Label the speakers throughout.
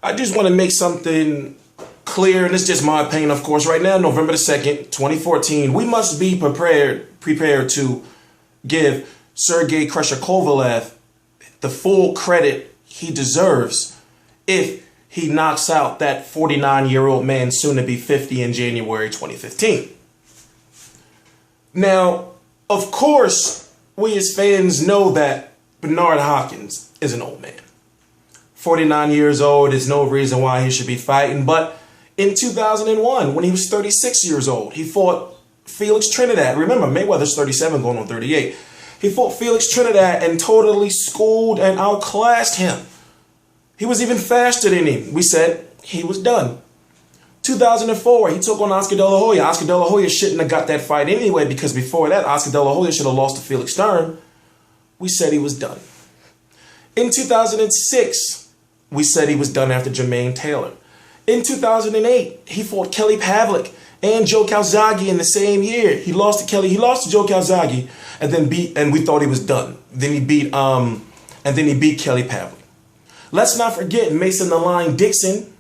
Speaker 1: I just want to make something clear, and it's just my opinion, of course. Right now, November the 2nd, 2014, we must be prepared to give Sergey Krusher Kovalev the full credit he deserves if he knocks out that 49-year-old man, soon to be 50, in January 2015. Now, of course, we as fans know that Bernard Hopkins is an old man. 49 years old is no reason why he should be fighting. But in 2001, when he was 36 years old, he fought Felix Trinidad. Remember, Mayweather's 37 going on 38. He fought Felix Trinidad and totally schooled and outclassed him. He was even faster than him. We said he was done. 2004, he took on Oscar De La Hoya. Oscar De La Hoya shouldn't have got that fight anyway, because before that, Oscar De La Hoya should have lost to Felix Stern. We said he was done. In 2006, we said he was done after Jermaine Taylor. In 2008, he fought Kelly Pavlik and Joe Calzaghe in the same year. He lost to Joe Calzaghe, and we thought he was done. Then he beat Kelly Pavlik. Let's not forget Mason the Line Dixon.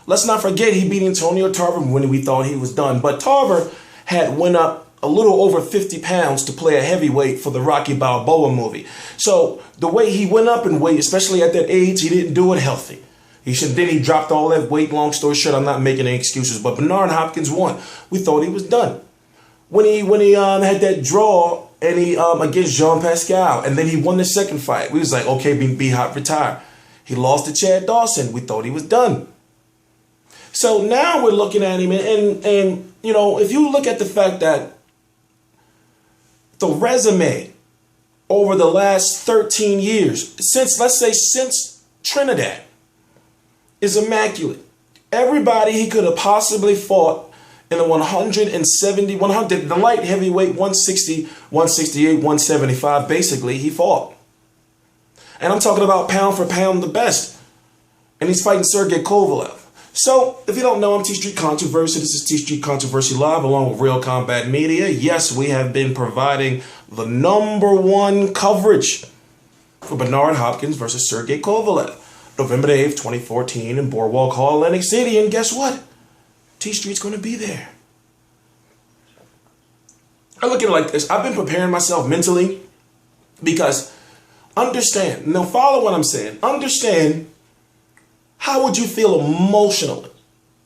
Speaker 1: Let's not forget he beat Antonio Tarver when we thought he was done. But Tarver had went up a little over 50 pounds to play a heavyweight for the Rocky Balboa movie. So the way he went up in weight, especially at that age, he didn't do it healthy. Then he dropped all that weight. Long story short, I'm not making any excuses. But Bernard Hopkins won. We thought he was done. When he had that draw and he against Jean Pascal, and then he won the second fight, we was like, okay, B Hop retire. He lost to Chad Dawson. We thought he was done. So now we're looking at him, and you know, if you look at the fact that the resume over the last 13 years, since Trinidad, is immaculate. Everybody he could have possibly fought in the 100, the light heavyweight, 160, 168, 175, basically, he fought. And I'm talking about pound for pound the best. And he's fighting Sergey Kovalev. So, if you don't know, I'm TstreeT Controversy. This is TstreeT Controversy Live along with Real Combat Media. Yes, we have been providing the #1 coverage for Bernard Hopkins versus Sergey Kovalev. November the 8th, 2014 in Boardwalk Hall, Atlantic City. And guess what? Tstreet's going to be there. I look at it like this. I've been preparing myself mentally because understand, now follow what I'm saying. Understand, how would you feel emotionally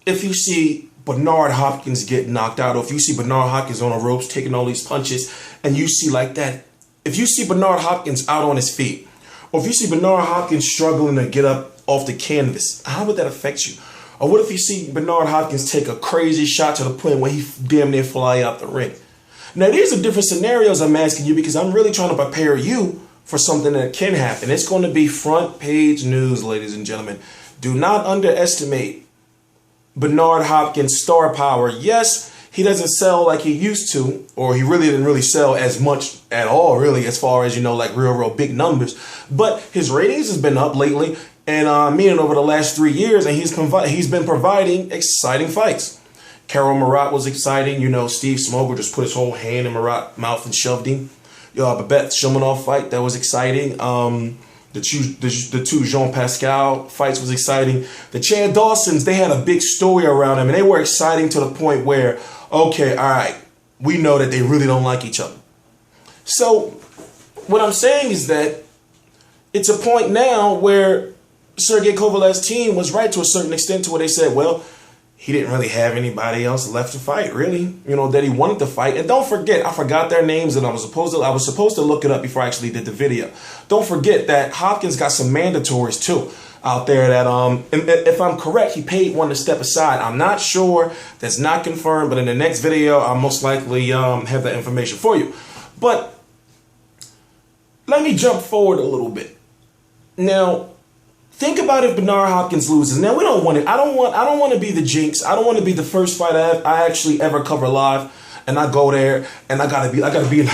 Speaker 1: if you see Bernard Hopkins get knocked out, or if you see Bernard Hopkins on the ropes taking all these punches, and you see like that, if you see Bernard Hopkins out on his feet, or if you see Bernard Hopkins struggling to get up off the canvas, how would that affect you? Or what if you see Bernard Hopkins take a crazy shot to the point where he damn near fly out the ring? Now, these are different scenarios I'm asking you because I'm really trying to prepare you for something that can happen. It's going to be front page news, ladies and gentlemen. Do not underestimate Bernard Hopkins' star power. Yes, he doesn't sell like he used to, or he really didn't really sell as much at all, really, as far as, you know, like real big numbers. But his ratings has been up lately, and meaning over the last 3 years, and he's been providing exciting fights. Carol Marat was exciting. You know, Steve Smoger just put his whole hand in Marat's mouth and shoved him. Babette Shumanov fight, that was exciting. The two Jean Pascal fights was exciting. The Chad Dawsons, they had a big story around them, and they were exciting to the point where, okay, all right, we know that they really don't like each other. So what I'm saying is that it's a point now where Sergey Kovalev's team was right to a certain extent, to where they said, well, he didn't really have anybody else left to fight, really, you know, that he wanted to fight. And don't forget, I forgot their names, and I was supposed to look it up before I actually did the video. Don't forget that Hopkins got some mandatories too out there that, if I'm correct, he paid one to step aside. I'm not sure. That's not confirmed, but in the next video, I'll most likely have that information for you. But let me jump forward a little bit. Now, think about if Bernard Hopkins loses. Now, we don't want it. I don't want to be the jinx. I don't want to be the first fight I actually ever cover live, and I go there and I gotta be in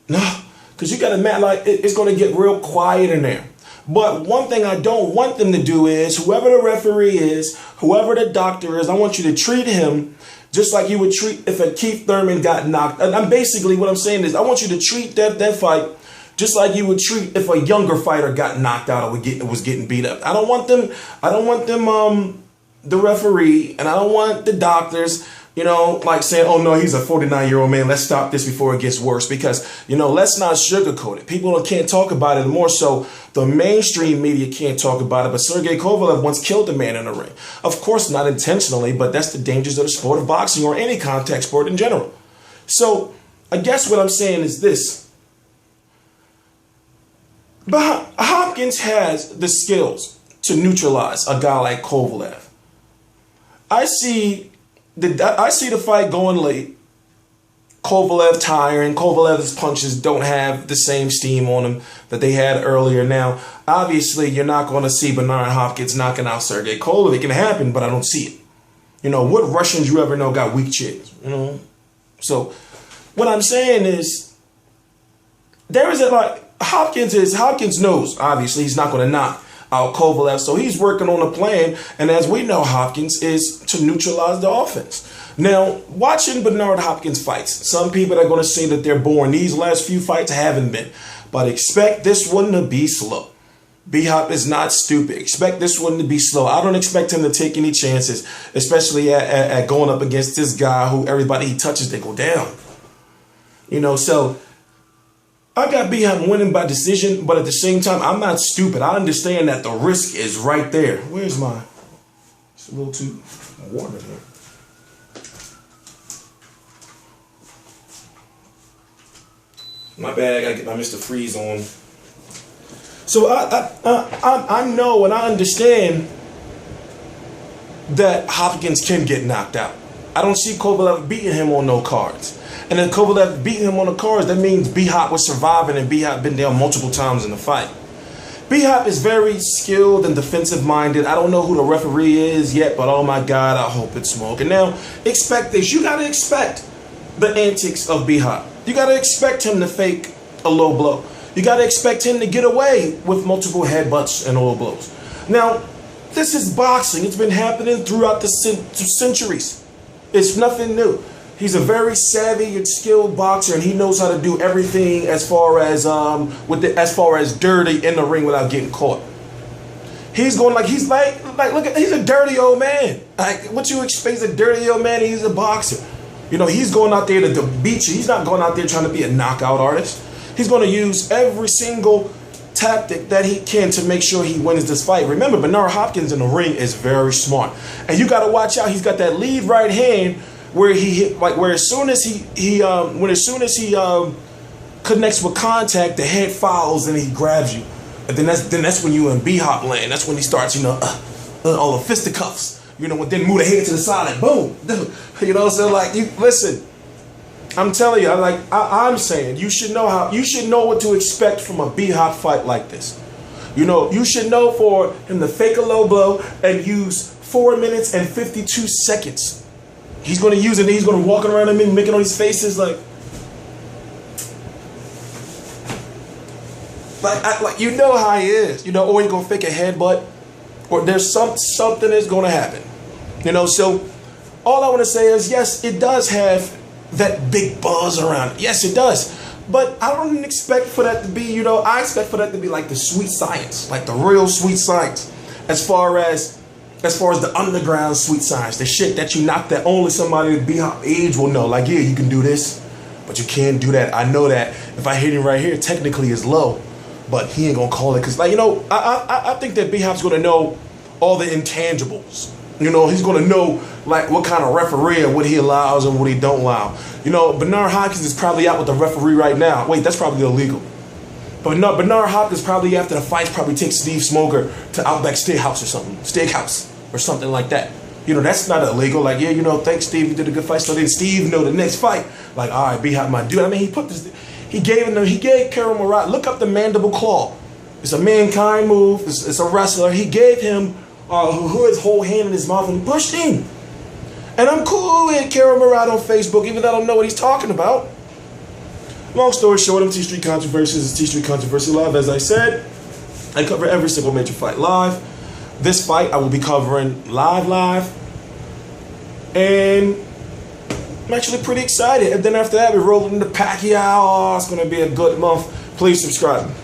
Speaker 1: no, because you gotta imagine, like, it's gonna get real quiet in there. But one thing I don't want them to do is, whoever the referee is, whoever the doctor is, I want you to treat him just like you would treat if a Keith Thurman got knocked. And I'm basically, what I'm saying is, I want you to treat that fight Just like you would treat if a younger fighter got knocked out or was getting beat up. I don't want them, the referee, and I don't want the doctors, like saying, oh no, he's a 49-year-old man. Let's stop this before it gets worse. Because, let's not sugarcoat it. People can't talk about it. More so, the mainstream media can't talk about it. But Sergey Kovalev once killed a man in the ring. Of course, not intentionally, but that's the dangers of the sport of boxing or any contact sport in general. So, I guess what I'm saying is this. But Hopkins has the skills to neutralize a guy like Kovalev. I see the fight going late. Kovalev tiring. Kovalev's punches don't have the same steam on them that they had earlier. Now, obviously, you're not going to see Bernard Hopkins knocking out Sergey Kovalev. It can happen, but I don't see it. What Russians you ever know got weak chins? So, what I'm saying is, Hopkins knows, obviously, he's not going to knock out Kovalev, so he's working on a plan, and as we know, Hopkins is to neutralize the offense. Now, watching Bernard Hopkins fights, some people are going to say that they're boring. These last few fights haven't been, but expect this one to be slow. B-Hop is not stupid. Expect this one to be slow. I don't expect him to take any chances, especially at going up against this guy who everybody he touches, they go down. So I got B-Hop winning by decision, but at the same time, I'm not stupid. I understand that the risk is right there. Where's my... It's a little too warm in here. My bad, I gotta get my Mr. Freeze on. So I know and I understand that Hopkins can get knocked out. I don't see Kovalev beating him on no cards. And if Kovalev beating him on the cards, that means B-Hop was surviving and B-Hop been down multiple times in the fight. B-Hop is very skilled and defensive-minded. I don't know who the referee is yet, but oh my God, I hope it's Smoke. And now, expect this. You got to expect the antics of B-Hop. You got to expect him to fake a low blow. You got to expect him to get away with multiple headbutts and low blows. Now, this is boxing. It's been happening throughout the centuries. It's nothing new. He's a very savvy and skilled boxer, and he knows how to do everything as far as dirty in the ring without getting caught. He's going he's a dirty old man. Like, what you expect? He's a dirty old man. And he's a boxer. He's going out there to beat you. He's not going out there trying to be a knockout artist. He's going to use every single tactic that he can to make sure he wins this fight. Remember, Bernard Hopkins in the ring is very smart, and you got to watch out. He's got that lead right hand where he hit, where as soon as he connects with contact, the head follows and he grabs you, and then that's when you in B-Hop land. That's when he starts, all the fisticuffs, and then move the head to the side, like boom, so you listen. I'm telling you, I'm saying you should know what to expect from a B-Hop fight like this. You should know for him to fake a low blow and use 4 minutes and 52 seconds. He's going to use it and he's going to walk around and making all these faces like how he is, or he's going to fake a headbutt, or there's something that's going to happen. So all I want to say is, yes, it does have that big buzz around it. Yes, it does. But I don't expect for that to be, I expect for that to be like the sweet science, like the real sweet science, as far as the underground sweet science, the shit that you knock that only somebody with B-Hop age will know. Like, yeah, you can do this, but you can't do that. I know that if I hit him right here, technically it's low, but he ain't gonna call it because, I think that B-Hop's gonna know all the intangibles. He's gonna know what kind of referee and what he allows and what he don't allow. Bernard Hopkins is probably out with the referee right now. Wait, that's probably illegal. But Bernard Hopkins probably after the fight probably takes Steve Smoker to Outback Steakhouse or something like that. That's not illegal. Like, yeah, thanks Steve, you did a good fight. So then Steve the next fight, like, all right, B-Hop my dude. I mean, he gave Carol Murat, look up the mandible claw. It's a mankind move. It's a wrestler. He gave him his whole hand in his mouth and pushed him. And I'm cool with Carol Murat on Facebook, even though I don't know what he's talking about. Long story short, I'm TstreeT Controversies. It's TstreeT Controversy Live. As I said, I cover every single major fight live. This fight I will be covering live. And I'm actually pretty excited. And then after that, we roll into Pacquiao. Oh, it's going to be a good month Please subscribe.